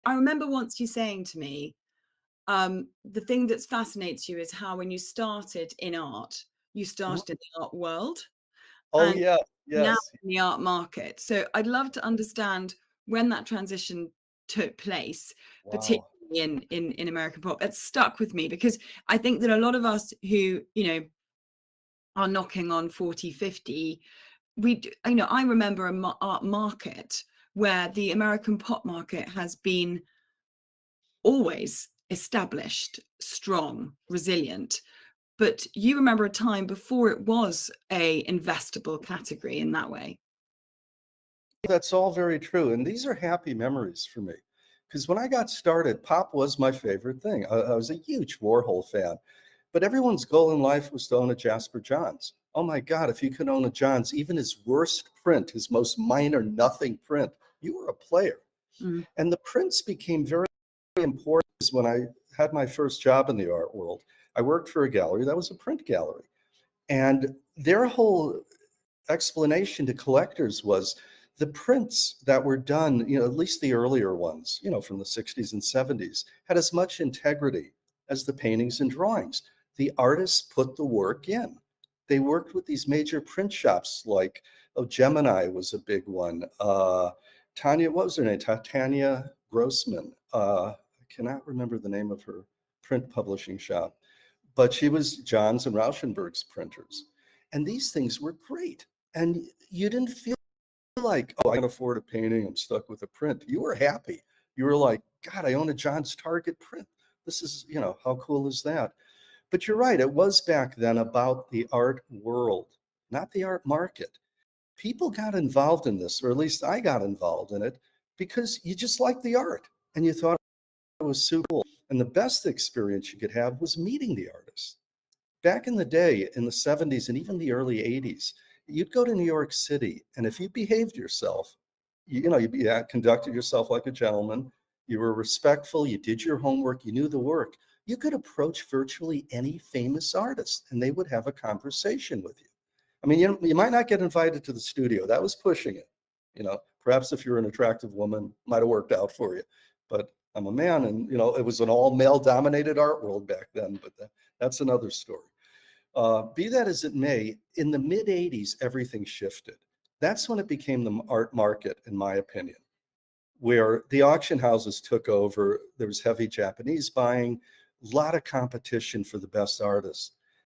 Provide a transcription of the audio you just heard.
I remember once you saying to me, the thing that fascinates you is how when you started in art, you Mhm. started in the art world Oh, and yeah. now Yes. in the art market. So I'd love to understand when that transition took place, particularly Wow. in American pop. It stuck with me because I think that a lot of us who, are knocking on 40, 50, I remember a art market where the American pop market has been always established, strong, resilient. But you remember a time before it was a investable category in that way. That's all very true, and these are happy memories for me. Because when I got started, pop was my favorite thing. I was a huge Warhol fan, but everyone's goal in life was to own a Jasper Johns. Oh my God, if you could own a Johns, even his worst print, his most minor nothing print, you were a player. Mm. And the prints became very important when I had my first job in the art world. I worked for a gallery that was a print gallery. And their whole explanation to collectors was the prints that were done, at least the earlier ones, from the 60s and 70s, had as much integrity as the paintings and drawings. The artists put the work in. They worked with these major print shops like, oh, Gemini was a big one. Tanya, what was her name? Tanya Grossman. I cannot remember the name of her print publishing shop, but she was Johns and Rauschenberg's printers. And these things were great. And you didn't feel like, oh, I can afford a painting. I'm stuck with a print. You were happy. You were like, God, I own a John's Target print. This is, how cool is that? But you're right. It was back then about the art world, not the art market. People got involved in this, or at least I got involved in it, because you just liked the art and you thought it was super cool. And the best experience you could have was meeting the artist. Back in the day, in the 70s and even the early 80s, you'd go to New York City, and if you behaved yourself, you conducted yourself like a gentleman, you were respectful, you did your homework, you knew the work, you could approach virtually any famous artist, and they would have a conversation with you. I mean, you might not get invited to the studio. That was pushing it. Perhaps if you're an attractive woman, might have worked out for you. But I'm a man, and it was an all male dominated art world back then. But that's another story. Be that as it may, in the mid 80s, everything shifted. That's when it became the art market, in my opinion, where the auction houses took over. There was heavy Japanese buying, a lot of competition for the best artists.